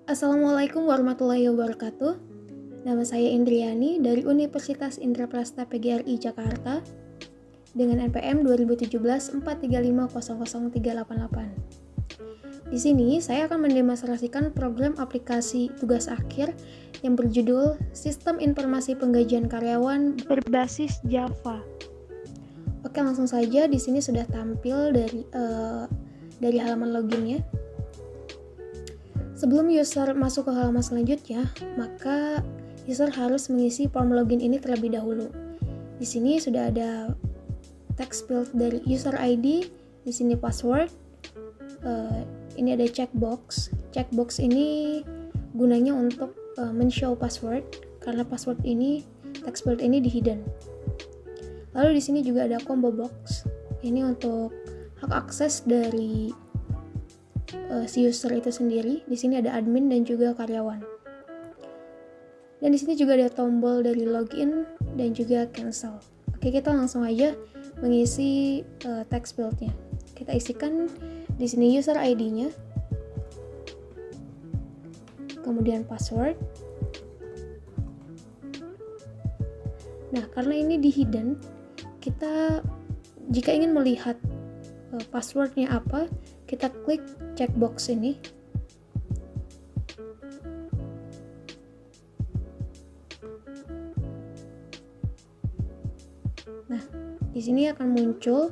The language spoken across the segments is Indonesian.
Assalamualaikum warahmatullahi wabarakatuh. Nama saya Indriani dari Universitas Indraprasta PGRI Jakarta dengan NPM 2017 435000388. Di sini saya akan mendemonstrasikan program aplikasi tugas akhir yang berjudul Sistem Informasi Penggajian Karyawan berbasis Java. Oke, langsung saja di sini sudah tampil dari halaman loginnya. Sebelum user masuk ke halaman selanjutnya, maka user harus mengisi form login ini terlebih dahulu. Di sini sudah ada text field dari user ID, di sini password, ini ada checkbox. Checkbox ini gunanya untuk men-show password, karena password ini, text field ini di hidden. Lalu di sini juga ada combo box, ini untuk hak akses dari si user itu sendiri. Di sini ada admin dan juga karyawan. Dan di sini juga ada tombol dari login dan juga cancel. Oke, kita langsung aja mengisi text fieldnya. Kita isikan di sini user ID-nya, kemudian password. Nah, karena ini di hidden, kita jika ingin melihat passwordnya apa, kita klik checkbox ini. Nah, di sini akan muncul,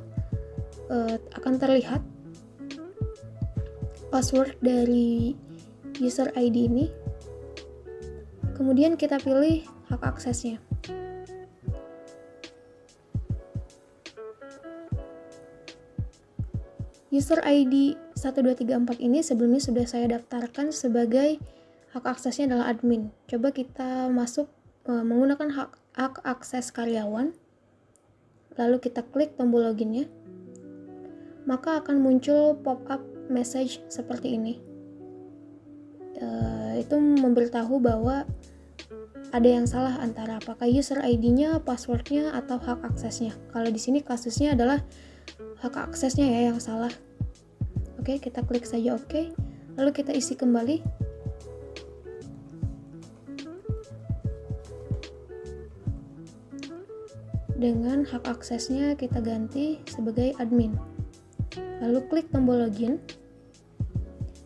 akan terlihat password dari user ID ini. Kemudian kita pilih hak aksesnya. User ID 1234 ini sebelumnya sudah saya daftarkan sebagai hak aksesnya adalah admin. Coba kita masuk menggunakan hak akses karyawan, lalu kita klik tombol loginnya, maka akan muncul pop-up message seperti ini. Itu memberitahu bahwa ada yang salah antara apakah user ID-nya, passwordnya, atau hak aksesnya. Kalau di sini kasusnya adalah hak aksesnya ya yang salah. Oke, kita klik saja oke. Lalu kita isi kembali. Dengan hak aksesnya kita ganti sebagai admin. Lalu klik tombol login.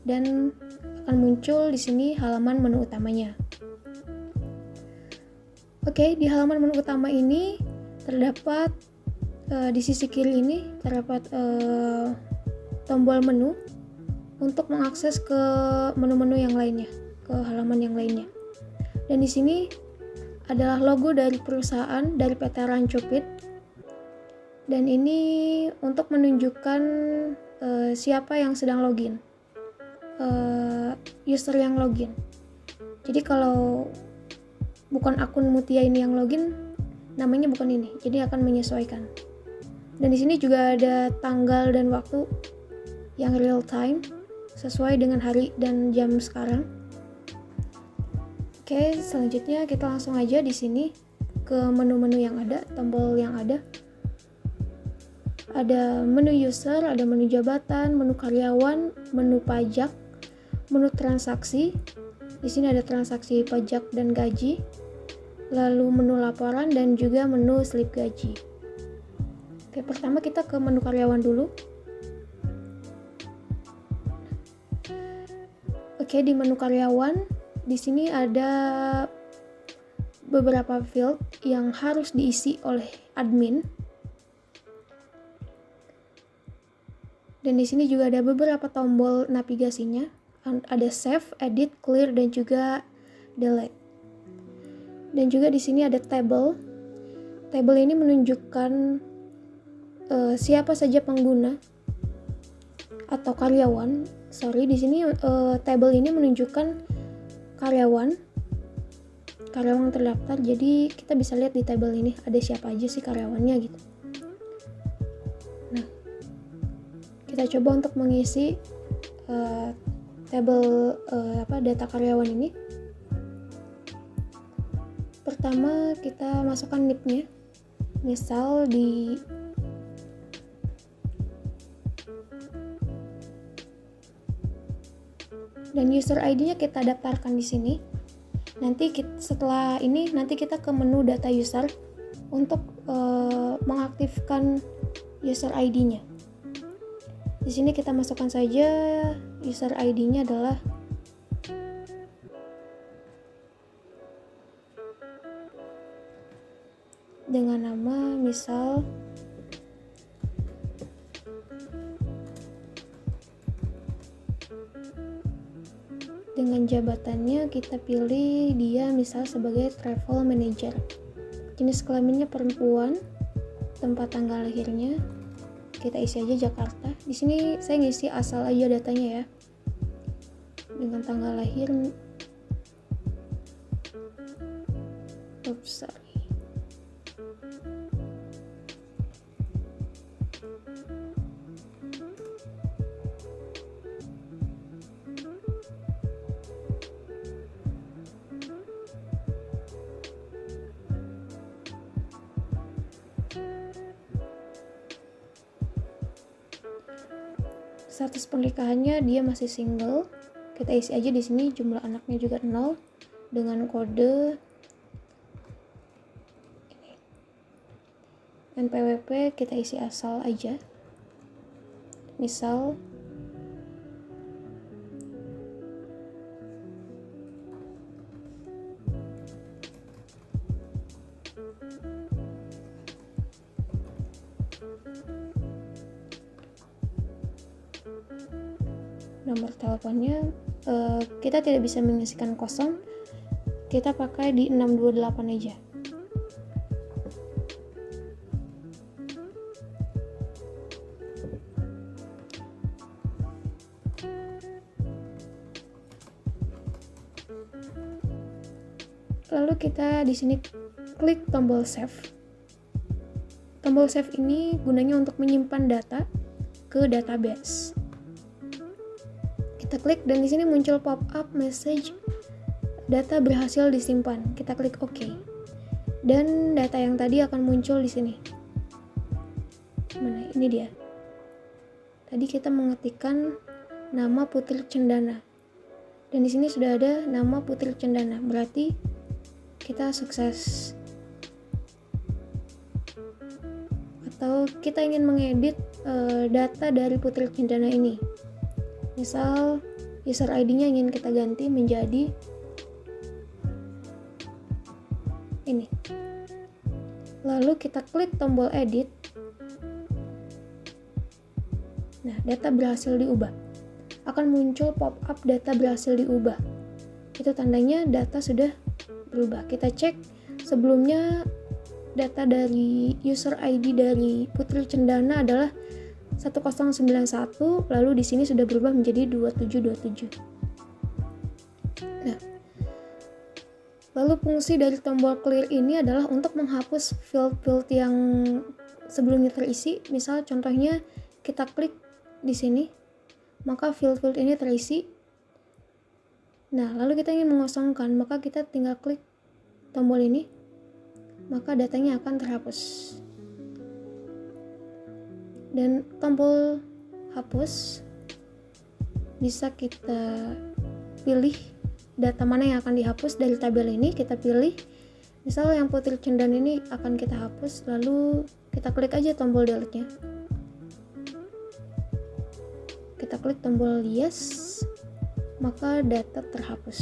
Dan akan muncul di sini halaman menu utamanya. Oke, di halaman menu utama ini terdapat di sisi kiri ini terdapat tombol menu untuk mengakses ke menu-menu yang lainnya, ke halaman yang lainnya. Dan di sini adalah logo dari perusahaan dari PT Rancopit. Dan ini untuk menunjukkan siapa yang sedang login, user yang login. Jadi kalau bukan akun Mutia ini yang login, namanya bukan ini. Jadi akan menyesuaikan. Dan di sini juga ada tanggal dan waktu yang real time sesuai dengan hari dan jam sekarang. Oke, selanjutnya kita langsung aja di sini ke menu-menu yang ada, tombol yang ada. Ada menu user, ada menu jabatan, menu karyawan, menu pajak, menu transaksi. Di sini ada transaksi pajak dan gaji. Lalu menu laporan dan juga menu slip gaji. Oke, pertama kita ke menu karyawan dulu. Oke, di menu karyawan, di sini ada beberapa field yang harus diisi oleh admin. Dan di sini juga ada beberapa tombol navigasinya. Ada save, edit, clear, dan juga delete. Dan juga di sini ada table. Table ini menunjukkan siapa saja pengguna atau karyawan. Di sini table ini menunjukkan karyawan terdaftar. Jadi kita bisa lihat di table ini ada siapa aja sih karyawannya gitu. Nah, kita coba untuk mengisi table data karyawan ini. Pertama kita masukkan NIP-nya. Misal di dan user ID-nya kita daftarkan di sini. Setelah ini nanti kita ke menu data user untuk mengaktifkan user ID-nya. Di sini kita masukkan saja user ID-nya adalah dengan nama misal dengan jabatannya kita pilih dia misal sebagai travel manager. Jenis kelaminnya perempuan, tempat tanggal lahirnya kita isi aja Jakarta. Di sini saya ngisi asal aja datanya ya. Dengan tanggal lahir sorry. Status pernikahannya dia masih single. Kita isi aja di sini jumlah anaknya juga 0 dengan kode ini. NPWP kita isi asal aja. Misal nomor teleponnya kita tidak bisa mengisikan kosong, kita pakai di 628 aja. Lalu kita di sini klik tombol save. Tombol save ini gunanya untuk menyimpan data ke database. Kita klik dan di sini muncul pop-up message data berhasil disimpan. Kita klik OK. Dan data yang tadi akan muncul di sini. Mana? Ini dia. Tadi kita mengetikkan nama Putri Cendana. Dan di sini sudah ada nama Putri Cendana. Berarti kita sukses. Atau kita ingin mengedit data dari Putri Cendana ini. Misal user ID-nya ingin kita ganti menjadi ini. Lalu kita klik tombol edit. Nah, data berhasil diubah. Akan muncul pop-up data berhasil diubah. Itu tandanya data sudah berubah. Kita cek sebelumnya data dari user ID dari Putri Cendana adalah 1091, lalu di sini sudah berubah menjadi 2727. Nah, lalu fungsi dari tombol clear ini adalah untuk menghapus field-field yang sebelumnya terisi. Misal contohnya kita klik di sini, maka field-field ini terisi. Nah, lalu kita ingin mengosongkan, maka kita tinggal klik tombol ini, maka datanya akan terhapus. Dan tombol hapus bisa kita pilih data mana yang akan dihapus dari tabel ini. Kita pilih misal yang Putri Cendana ini akan kita hapus, lalu kita klik aja tombol delete nya, kita klik tombol yes, maka data terhapus.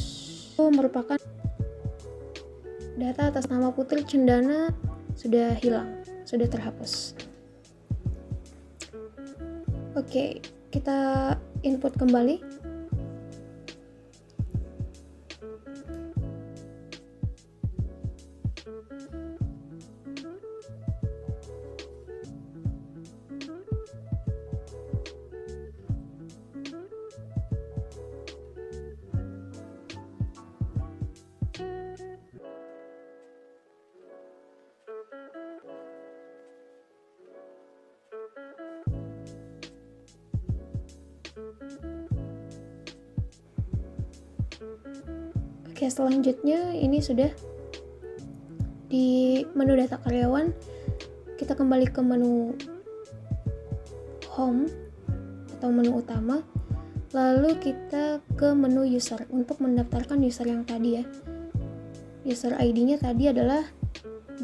Itu merupakan data atas nama Putri Cendana sudah hilang, sudah terhapus. Oke, kita input kembali. Oke, selanjutnya ini sudah di menu data karyawan. Kita kembali ke menu home atau menu utama. Lalu kita ke menu user untuk mendaftarkan user yang tadi ya. User ID-nya tadi adalah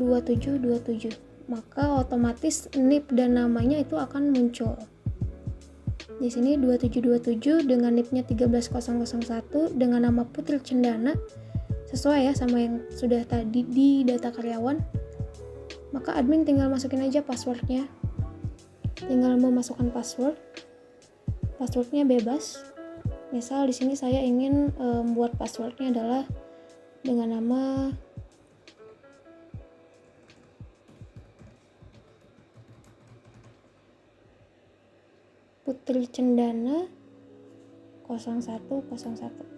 2727. Maka otomatis NIP dan namanya itu akan muncul. Di sini 2727 dengan NIP-nya 13001 dengan nama Putri Cendana, sesuai ya sama yang sudah tadi di data karyawan. Maka admin tinggal masukin aja passwordnya. Tinggal memasukkan password. Passwordnya bebas. Misal di sini saya ingin membuat passwordnya adalah dengan nama Putri Cendana 0101.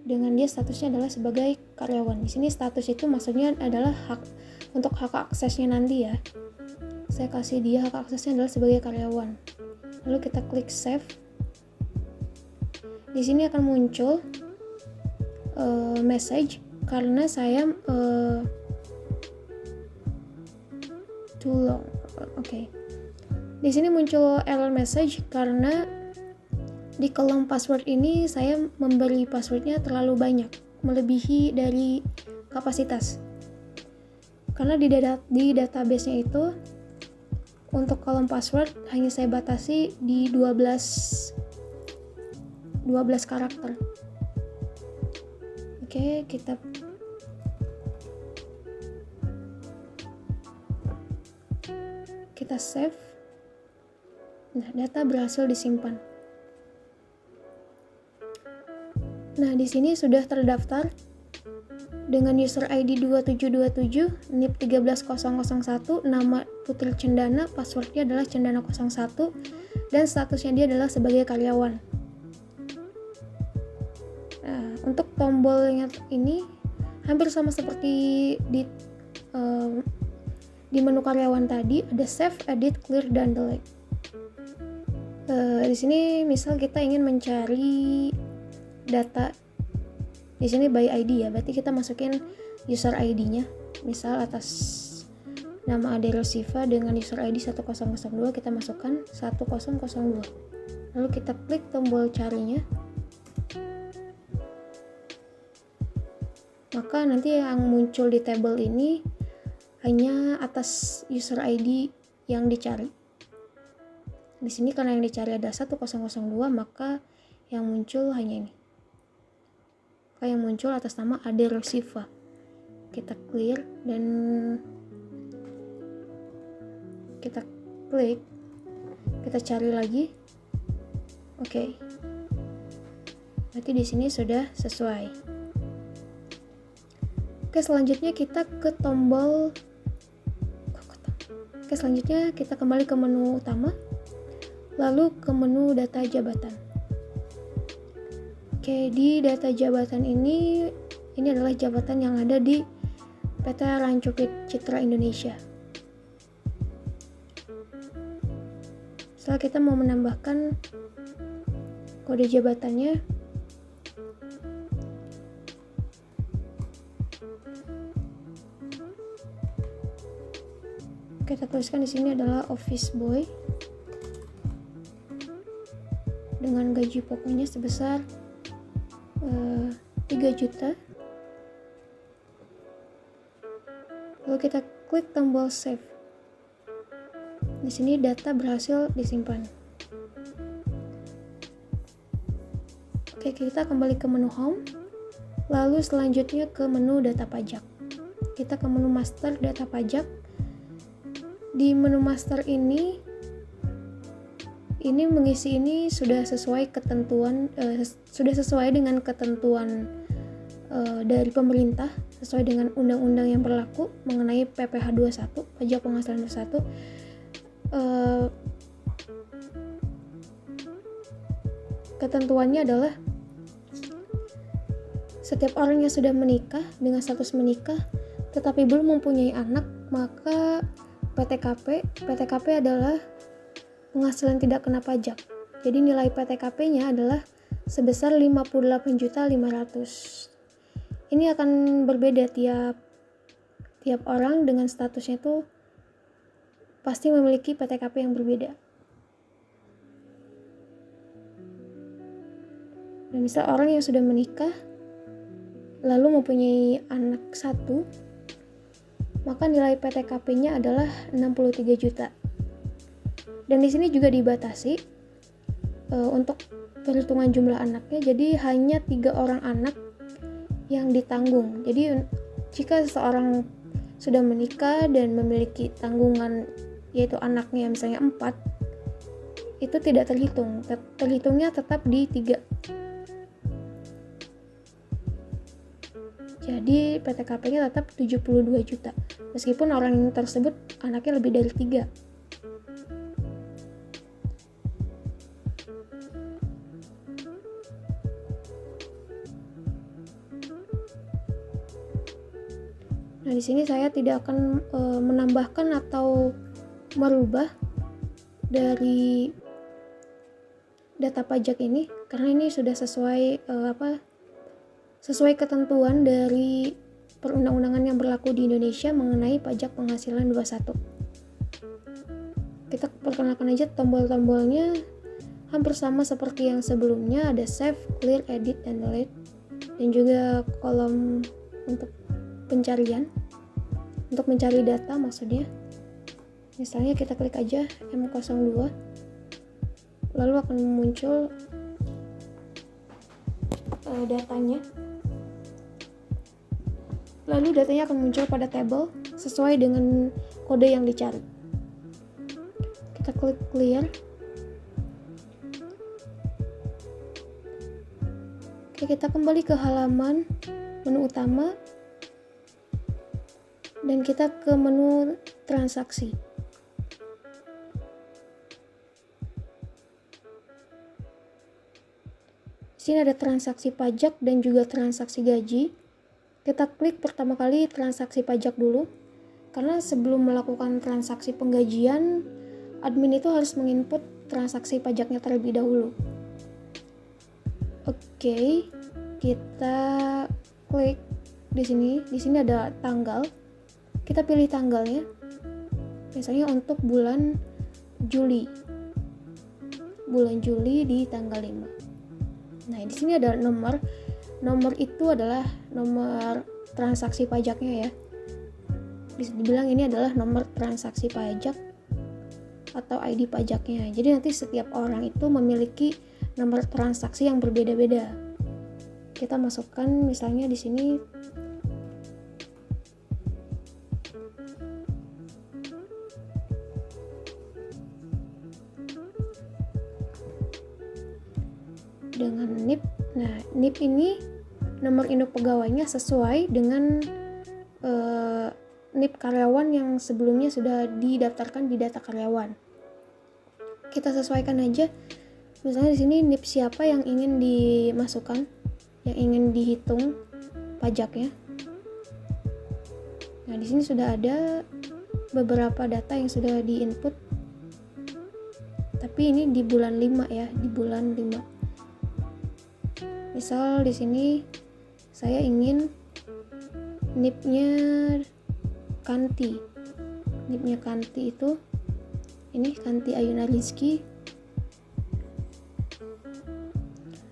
Dengan dia statusnya adalah sebagai karyawan. Di sini status itu maksudnya adalah untuk hak aksesnya nanti ya. Saya kasih dia hak aksesnya adalah sebagai karyawan. Lalu kita klik save. Di sini akan muncul message karena saya too long. Oke. Di sini muncul error message karena di kolom password ini saya memberi passwordnya terlalu banyak, melebihi dari kapasitas. Karena di database-nya itu untuk kolom password hanya saya batasi di 12 karakter. Oke, kita save. Nah, data berhasil disimpan. Nah, di sini sudah terdaftar dengan user ID 2727, NIP 13001, nama Putri Cendana, passwordnya adalah Cendana01, dan statusnya dia adalah sebagai karyawan. Nah, untuk tombolnya ini hampir sama seperti di menu karyawan tadi, ada save, edit, clear, dan delete. Di sini misal kita ingin mencari data di sini by ID ya, berarti kita masukin user ID-nya. Misal atas nama Ade Rosiva dengan user ID 1002 kita masukkan 1002. Lalu kita klik tombol carinya. Maka nanti yang muncul di table ini hanya atas user ID yang dicari. Di sini karena yang dicari ada 1002, maka yang muncul hanya ini. Yang muncul atas nama Ade Rosiva. Kita clear dan kita klik, kita cari lagi. Oke. Berarti di sini sudah sesuai. Oke, selanjutnya kita ke tombol. Oke, selanjutnya kita kembali ke menu utama, lalu ke menu data jabatan. Oke, di data jabatan ini adalah jabatan yang ada di PT Rancho Citra Indonesia. Setelah kita mau menambahkan kode jabatannya, kita tuliskan di sini adalah office boy dengan gaji pokoknya sebesar 3 juta. Lalu kita klik tombol save. Di sini data berhasil disimpan. Oke, kita kembali ke menu home. Lalu selanjutnya ke menu data pajak. Kita ke menu master data pajak. Di menu master ini mengisi ini sudah sesuai dengan ketentuan dari pemerintah, sesuai dengan undang-undang yang berlaku mengenai PPh 21, pajak penghasilan 21. Ketentuannya adalah setiap orang yang sudah menikah dengan status menikah tetapi belum mempunyai anak, maka PTKP adalah penghasilan tidak kena pajak. Jadi nilai PTKP-nya adalah sebesar 58.500.000. Ini akan berbeda tiap orang dengan statusnya itu pasti memiliki PTKP yang berbeda. Dan misal orang yang sudah menikah lalu mempunyai anak 1, maka nilai PTKP-nya adalah 63 juta. Dan di sini juga dibatasi untuk perhitungan jumlah anaknya, jadi hanya 3 orang anak yang ditanggung. Jadi jika seseorang sudah menikah dan memiliki tanggungan yaitu anaknya misalnya 4, itu tidak terhitung, terhitungnya tetap di 3. Jadi PTKP-nya tetap 72 juta meskipun orang tersebut anaknya lebih dari 3. Nah, di sini saya tidak akan menambahkan atau merubah dari data pajak ini karena ini sudah sesuai ketentuan dari perundang-undangan yang berlaku di Indonesia mengenai pajak penghasilan 21. Kita perkenalkan aja tombol-tombolnya hampir sama seperti yang sebelumnya, ada save, clear, edit, dan delete, dan juga kolom untuk pencarian, untuk mencari data maksudnya. Misalnya kita klik aja M02, lalu akan muncul datanya. Lalu datanya akan muncul pada tabel sesuai dengan kode yang dicari. Kita klik clear. Oke, kita kembali ke halaman menu utama dan kita ke menu transaksi. Di sini ada transaksi pajak dan juga transaksi gaji. Kita klik pertama kali transaksi pajak dulu, karena sebelum melakukan transaksi penggajian, admin itu harus menginput transaksi pajaknya terlebih dahulu. Oke, kita klik di sini. Di sini ada tanggal. Kita pilih tanggalnya. Misalnya untuk bulan Juli. Bulan Juli di tanggal 5. Nah, di sini ada nomor. Nomor itu adalah nomor transaksi pajaknya ya. Bisa dibilang ini adalah nomor transaksi pajak atau ID pajaknya. Jadi nanti setiap orang itu memiliki nomor transaksi yang berbeda-beda. Kita masukkan misalnya di sini dengan NIP. Nah, NIP ini nomor induk pegawainya sesuai dengan NIP karyawan yang sebelumnya sudah didaftarkan di data karyawan. Kita sesuaikan aja. Misalnya di sini NIP siapa yang ingin dimasukkan, yang ingin dihitung pajaknya. Nah, di sini sudah ada beberapa data yang sudah diinput. Tapi ini di bulan 5 ya, di bulan 5. Misal di sini saya ingin NIP-nya Kanti. NIP-nya Kanti itu ini Kanti Ayuna Rizky.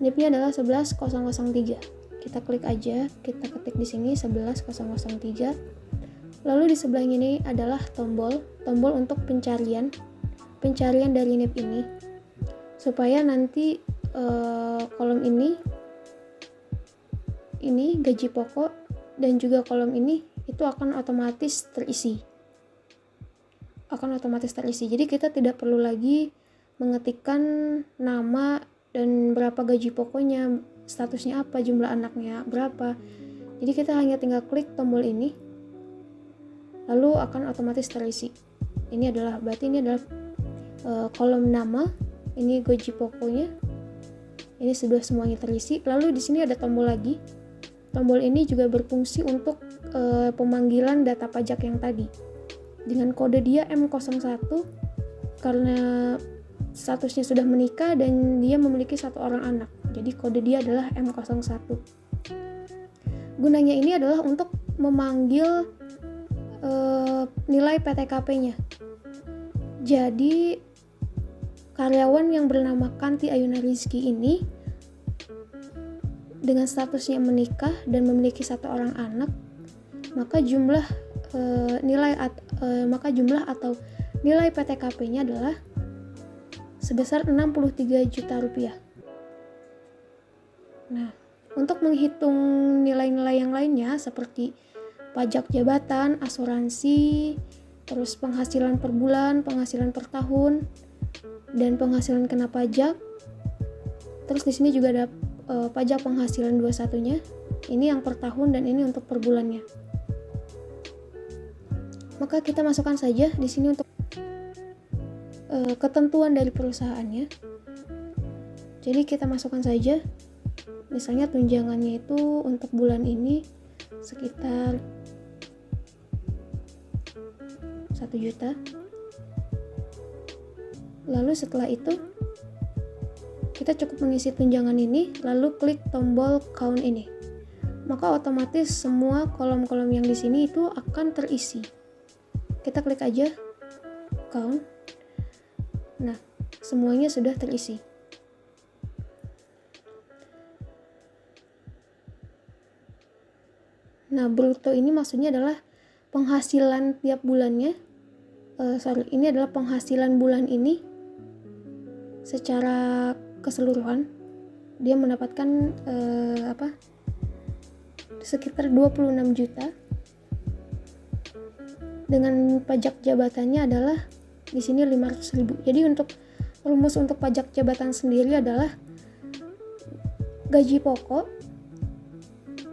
NIP-nya adalah 11003. Kita klik aja, kita ketik di sini 11003. Lalu di sebelah ini adalah tombol untuk pencarian dari NIP ini. Supaya nanti kolom ini gaji pokok dan juga kolom ini itu akan otomatis terisi. Jadi kita tidak perlu lagi mengetikkan nama dan berapa gaji pokoknya, statusnya apa, jumlah anaknya berapa. Jadi kita hanya tinggal klik tombol ini, lalu akan otomatis terisi. Ini adalah kolom nama, ini gaji pokoknya, ini sudah semuanya terisi. Lalu di sini ada tombol lagi. Tombol ini juga berfungsi untuk pemanggilan data pajak yang tadi. Dengan kode dia M01 karena statusnya sudah menikah dan dia memiliki 1 orang anak. Jadi kode dia adalah M01. Gunanya ini adalah untuk memanggil nilai PTKP-nya. Jadi karyawan yang bernama Kanti Ayuna Rizky ini dengan statusnya menikah dan memiliki 1 orang anak, maka jumlah atau nilai PTKP-nya adalah sebesar 63 juta rupiah. Nah, untuk menghitung nilai-nilai yang lainnya seperti pajak jabatan, asuransi, terus penghasilan per bulan, penghasilan per tahun, dan penghasilan kena pajak. Terus di sini juga ada pajak penghasilan 21-nya. Ini yang per tahun dan ini untuk per bulannya. Maka kita masukkan saja di sini untuk ketentuan dari perusahaannya. Jadi kita masukkan saja, misalnya tunjangannya itu untuk bulan ini sekitar 1 juta. Lalu setelah itu kita cukup mengisi tunjangan ini, lalu klik tombol count ini. Maka otomatis semua kolom-kolom yang di sini itu akan terisi. Kita klik aja count. Nah, semuanya sudah terisi. Nah, bruto ini maksudnya adalah penghasilan tiap bulannya. Ini adalah penghasilan bulan ini secara keseluruhan. Dia mendapatkan sekitar 26 juta. Dengan pajak jabatannya adalah di sini 500.000. Jadi untuk rumus untuk pajak jabatan sendiri adalah gaji pokok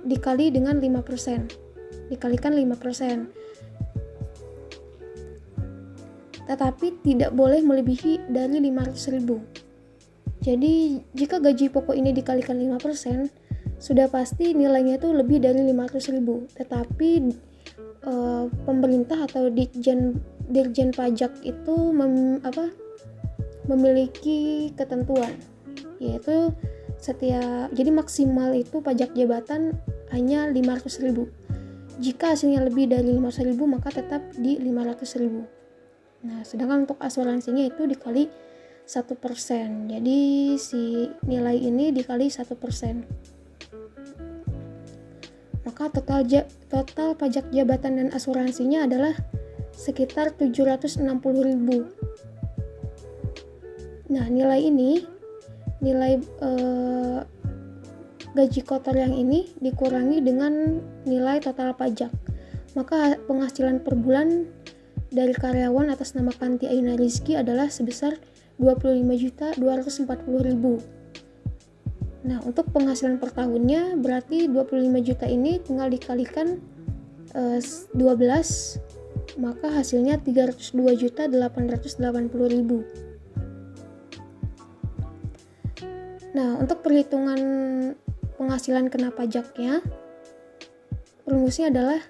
dikali dengan 5%. Dikalikan 5%. Tetapi tidak boleh melebihi dari 500.000. Jadi jika gaji pokok ini dikalikan 5%, sudah pasti nilainya itu lebih dari 500.000. Tetapi pemerintah atau Dirjen Pajak itu memiliki ketentuan, yaitu jadi maksimal itu pajak jabatan hanya 500.000. Jika hasilnya lebih dari 500.000 maka tetap di 500.000. Nah, sedangkan untuk asuransinya itu dikali 1%. Jadi si nilai ini dikali 1%. Maka total pajak jabatan dan asuransinya adalah sekitar 760.000. Nah, nilai gaji kotor yang ini dikurangi dengan nilai total pajak. Maka penghasilan per bulan dari karyawan atas nama Kanti Ayuna Rizky adalah sebesar 25.240.000. Nah, untuk penghasilan per tahunnya berarti 25 juta ini tinggal dikalikan 12, maka hasilnya 302.880.000. Nah, untuk perhitungan penghasilan kena pajaknya, rumusnya adalah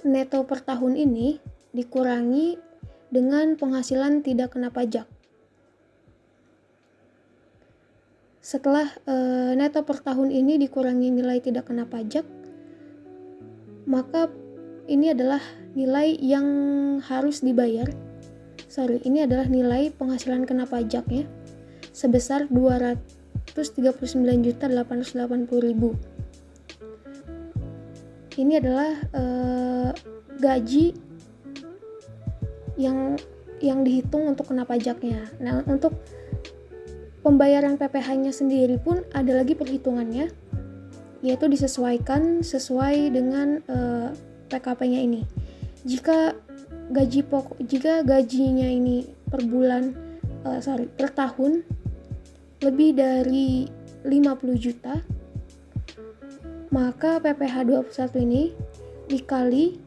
neto per tahun ini dikurangi dengan penghasilan tidak kena pajak. Setelah neto per tahun ini dikurangi nilai tidak kena pajak, maka ini adalah nilai yang harus dibayar. Ini adalah nilai penghasilan kena pajaknya sebesar 239.880.000. Ini adalah gaji yang dihitung untuk kena pajaknya. Nah, untuk pembayaran PPh-nya sendiri pun ada lagi perhitungannya, yaitu disesuaikan sesuai dengan PKP-nya ini. Jika gajinya ini per tahun lebih dari 50 juta, maka PPh 21 ini dikali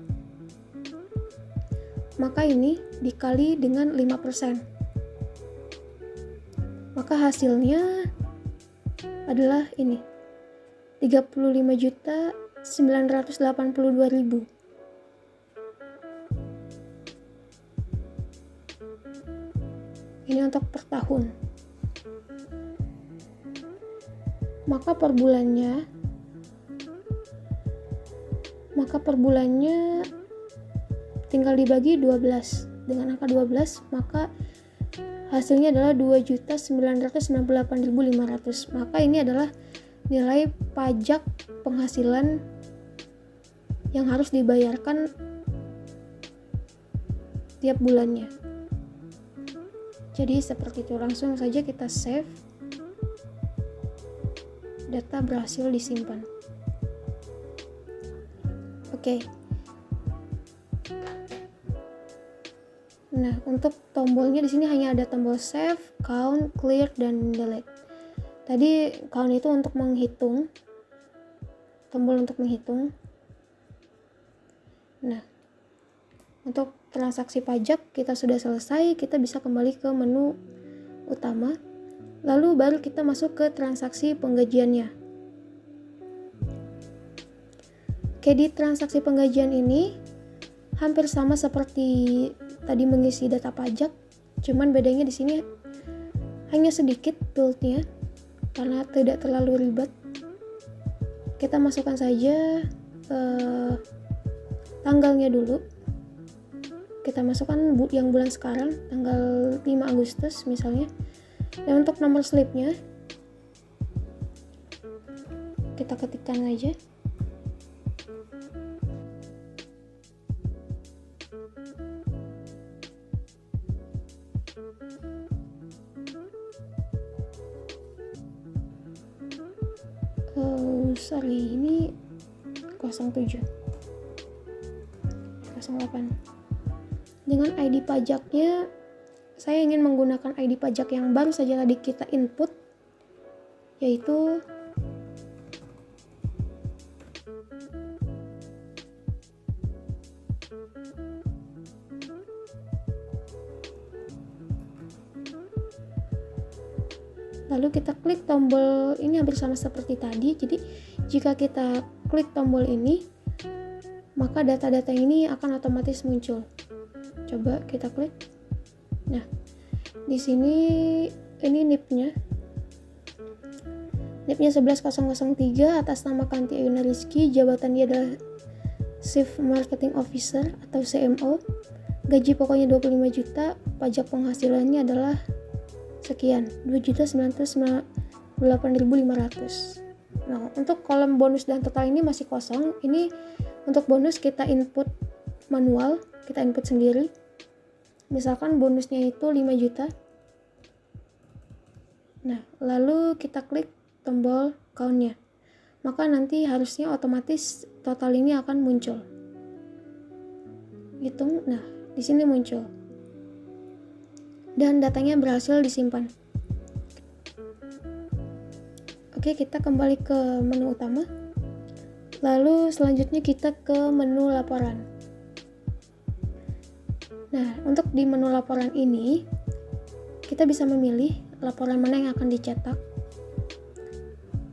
dengan 5%. Maka hasilnya adalah ini 35.982.000. Ini untuk per tahun. Maka per bulannya tinggal dibagi 12. dengan angka 12, maka hasilnya adalah 2.998.500. Maka ini adalah nilai pajak penghasilan yang harus dibayarkan tiap bulannya. Jadi seperti itu, langsung saja kita save. Data berhasil disimpan. Oke. Nah, untuk tombolnya di sini hanya ada tombol save, count, clear, dan delete. Tadi count itu untuk menghitung, tombol untuk menghitung. Nah, untuk transaksi pajak kita sudah selesai, kita bisa kembali ke menu utama. Lalu baru kita masuk ke transaksi penggajiannya. Oke, di transaksi penggajian ini hampir sama seperti tadi mengisi data pajak, cuman bedanya di sini hanya sedikit build-nya karena tidak terlalu ribet. Kita masukkan saja tanggalnya dulu. Kita masukkan yang bulan sekarang, tanggal 5 Agustus misalnya. Dan untuk nomor slipnya kita ketikkan aja. Sorry, ini 07 08. Dengan ID pajaknya, saya ingin menggunakan ID pajak yang baru saja tadi kita input, yaitu lalu kita klik tombol ini hampir sama seperti tadi. Jadi jika kita klik tombol ini, maka data-data ini akan otomatis muncul. Coba kita klik. Nah, di sini ini NIP-nya. NIP-nya 11003 atas nama Kanti Ayuna Rizky, jabatan dia adalah Chief Marketing Officer atau CMO. Gaji pokoknya 25 juta, pajak penghasilannya adalah sekian, 2.998.500. Nah, untuk kolom bonus dan total ini masih kosong. Ini untuk bonus kita input manual, kita input sendiri. Misalkan bonusnya itu 5 juta. Nah, lalu kita klik tombol count-nya. Maka nanti harusnya otomatis total ini akan muncul. Hitung, nah, di sini muncul. Dan datanya berhasil disimpan. Oke, kita kembali ke menu utama. Lalu selanjutnya kita ke menu laporan. Nah, untuk di menu laporan ini kita bisa memilih laporan mana yang akan dicetak.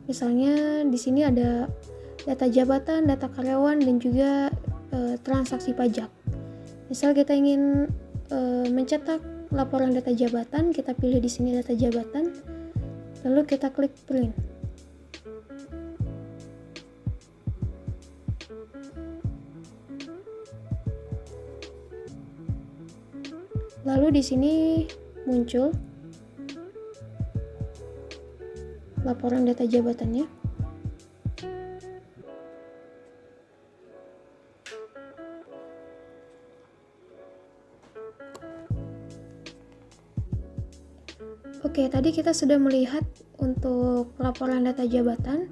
Misalnya di sini ada data jabatan, data karyawan, dan juga transaksi pajak. Misal kita ingin mencetak laporan data jabatan, kita pilih di sini data jabatan, lalu kita klik print. Lalu di sini muncul laporan data jabatannya. Oke, tadi kita sudah melihat untuk laporan data jabatan.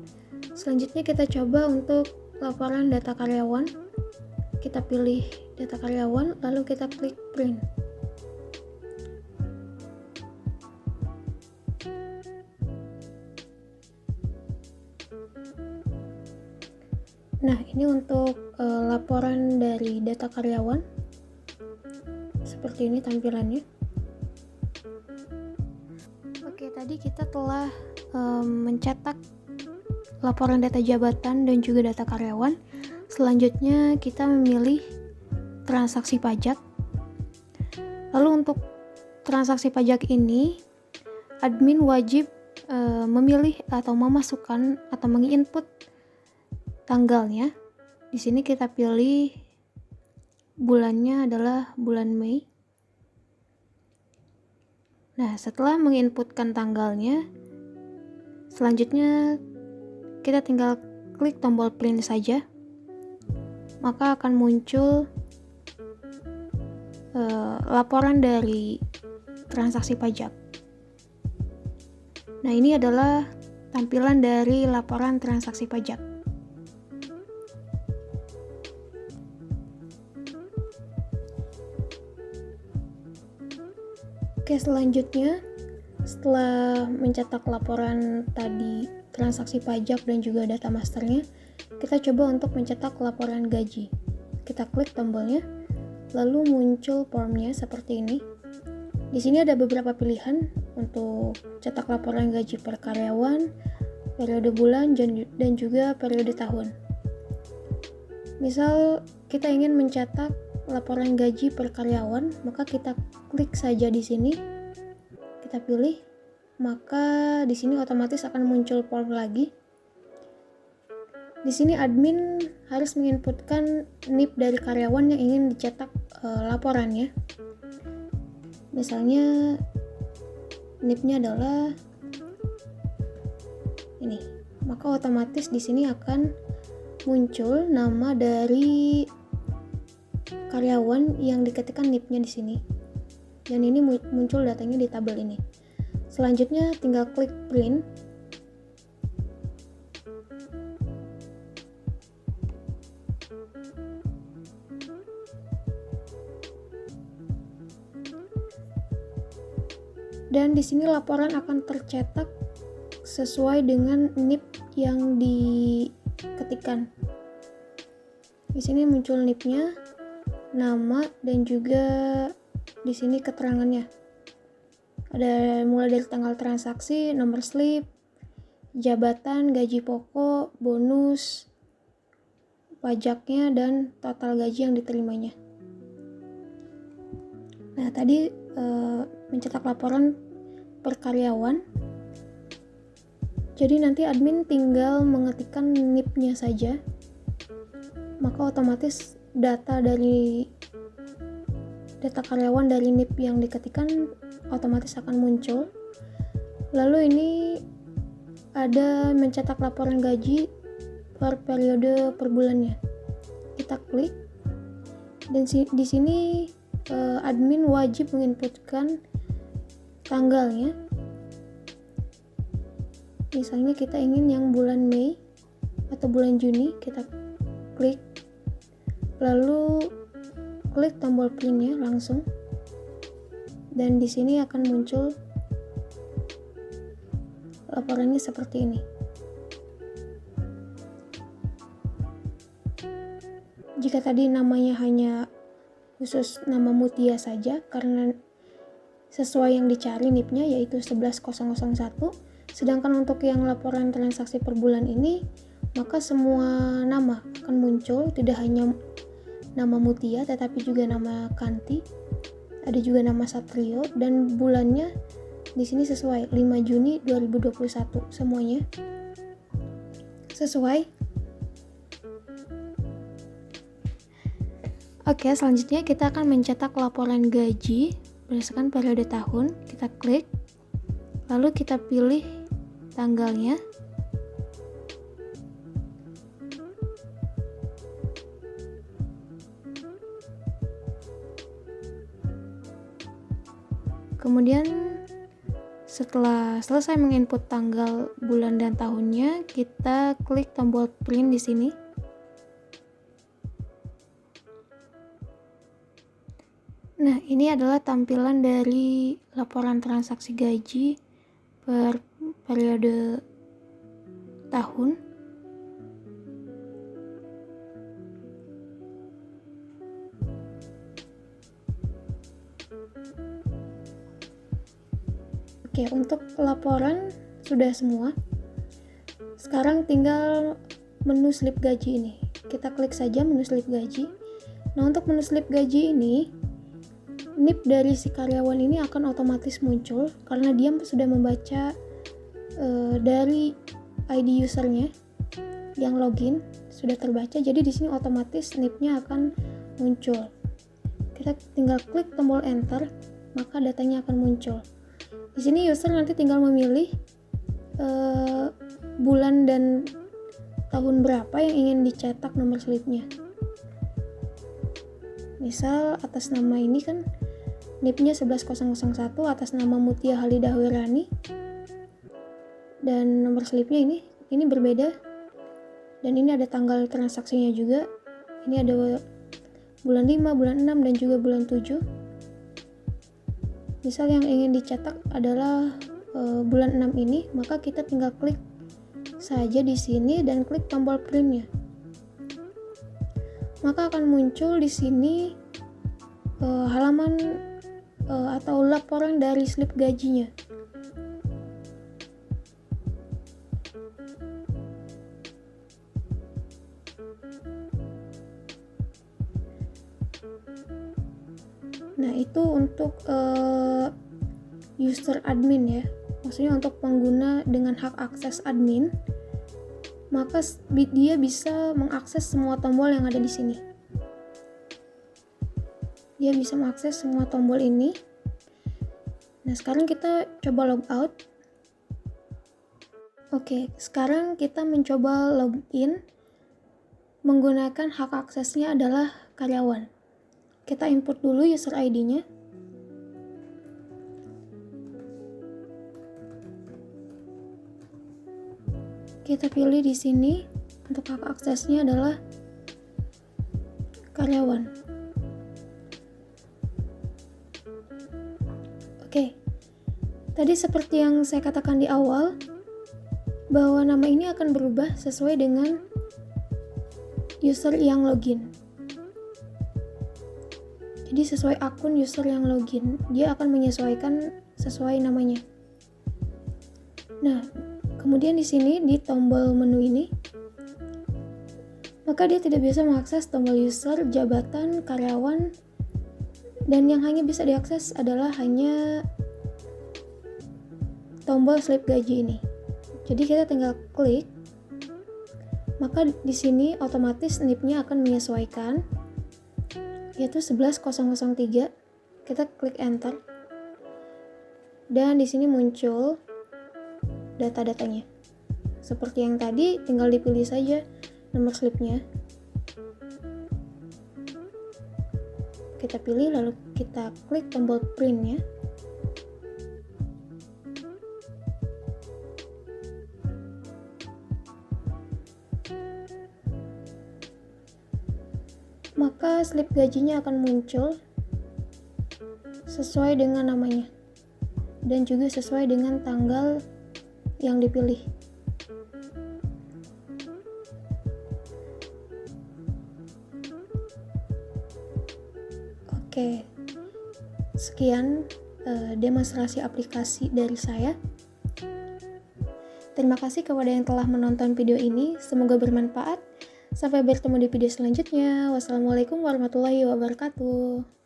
Selanjutnya kita coba untuk laporan data karyawan. Kita pilih data karyawan, lalu kita klik print. Nah, ini untuk laporan dari data karyawan. Seperti ini tampilannya. Oke, tadi kita telah mencetak laporan data jabatan dan juga data karyawan. Selanjutnya kita memilih transaksi pajak. Lalu untuk transaksi pajak ini, admin wajib memilih atau memasukkan atau menginput tanggalnya. Di sini kita pilih bulannya adalah bulan Mei. Nah, setelah menginputkan tanggalnya, selanjutnya kita tinggal klik tombol print saja, maka akan muncul laporan dari transaksi pajak. Nah, ini adalah tampilan dari laporan transaksi pajak. Oke, selanjutnya setelah mencetak laporan tadi transaksi pajak dan juga data masternya, kita coba untuk mencetak laporan gaji. Kita klik tombolnya, lalu muncul formnya seperti ini. Di sini ada beberapa pilihan untuk cetak laporan gaji per karyawan, periode bulan, dan juga periode tahun. Misal kita ingin mencetak laporan gaji per karyawan, maka kita klik saja di sini, kita pilih, maka di sini otomatis akan muncul form lagi. Di sini admin harus menginputkan NIP dari karyawan yang ingin dicetak laporannya. Misalnya NIP-nya adalah ini, maka otomatis di sini akan muncul nama dari karyawan yang diketikkan NIP-nya di sini, dan ini muncul datanya di tabel ini. Selanjutnya tinggal klik print. Dan di sini laporan akan tercetak sesuai dengan NIP yang diketikkan. Di sini muncul NIP-nya, nama, dan juga di sini keterangannya. Ada mulai dari tanggal transaksi, nomor slip, jabatan, gaji pokok, bonus, pajaknya, dan total gaji yang diterimanya. Nah, tadi mencetak laporan per karyawan. Jadi nanti admin tinggal mengetikkan NIP-nya saja, maka otomatis data karyawan dari NIP yang diketikkan otomatis akan muncul. Lalu ini ada mencetak laporan gaji per periode per bulannya. Kita klik, dan di sini admin wajib menginputkan tanggalnya. Misalnya kita ingin yang bulan Mei atau bulan Juni, kita klik, lalu klik tombol printnya langsung, dan di sini akan muncul laporannya seperti ini. Jika tadi namanya hanya khusus nama Mutia saja, karena sesuai yang dicari NIP-nya yaitu 11001, sedangkan untuk yang laporan transaksi per bulan ini, maka semua nama akan muncul, tidak hanya nama Mutia tetapi juga nama Kanti, ada juga nama Satrio, dan bulannya di sini sesuai 5 Juni 2021, semuanya sesuai. Oke, selanjutnya kita akan mencetak laporan gaji berdasarkan periode tahun. Kita klik, lalu kita pilih tanggalnya. Kemudian setelah selesai menginput tanggal, bulan, dan tahunnya, kita klik tombol print di sini. Nah, ini adalah tampilan dari laporan transaksi gaji per periode tahun. Oke, untuk laporan sudah semua. Sekarang tinggal menu slip gaji ini. Kita klik saja menu slip gaji. Nah, untuk menu slip gaji ini, NIP dari si karyawan ini akan otomatis muncul karena dia sudah membaca dari ID usernya yang login sudah terbaca. Jadi di sini otomatis NIP-nya akan muncul. Kita tinggal klik tombol enter, maka datanya akan muncul. Di sini user nanti tinggal memilih bulan dan tahun berapa yang ingin dicetak nomor slipnya. Misal atas nama ini kan NIP-nya 11001 atas nama Mutia Halidah Wirani, dan nomor slipnya ini berbeda, dan ini ada tanggal transaksinya juga. Ini ada bulan 5, bulan 6, dan juga bulan 7. Misal yang ingin dicetak adalah bulan 6 ini, maka kita tinggal klik saja di sini dan klik tombol printnya. Maka akan muncul di sini halaman atau laporan dari slip gajinya. Nah, itu untuk user admin ya. Maksudnya untuk pengguna dengan hak akses admin, maka dia bisa mengakses semua tombol yang ada di sini. Dia bisa mengakses semua tombol ini. Nah, sekarang kita coba log out. Oke, sekarang kita mencoba login menggunakan hak aksesnya adalah karyawan. Kita input dulu user ID-nya. Kita pilih di sini untuk hak aksesnya adalah karyawan. Oke. Tadi seperti yang saya katakan di awal, bahwa nama ini akan berubah sesuai dengan user yang login. Jadi sesuai akun user yang login, dia akan menyesuaikan sesuai namanya. Nah, kemudian di sini di tombol menu ini, maka dia tidak bisa mengakses tombol user, jabatan, karyawan, dan yang hanya bisa diakses adalah hanya tombol slip gaji ini. Jadi kita tinggal klik, maka di sini otomatis NIP-nya akan menyesuaikan, yaitu 11003. Kita klik enter, dan di sini muncul data-datanya. Seperti yang tadi, tinggal dipilih saja nomor slipnya. Kita pilih, lalu kita klik tombol print-nya. Maka slip gajinya akan muncul sesuai dengan namanya dan juga sesuai dengan tanggal yang dipilih. Oke, sekian demonstrasi aplikasi dari saya. Terima kasih kepada yang telah menonton video ini, semoga bermanfaat. Sampai bertemu di video selanjutnya. Wassalamualaikum warahmatullahi wabarakatuh.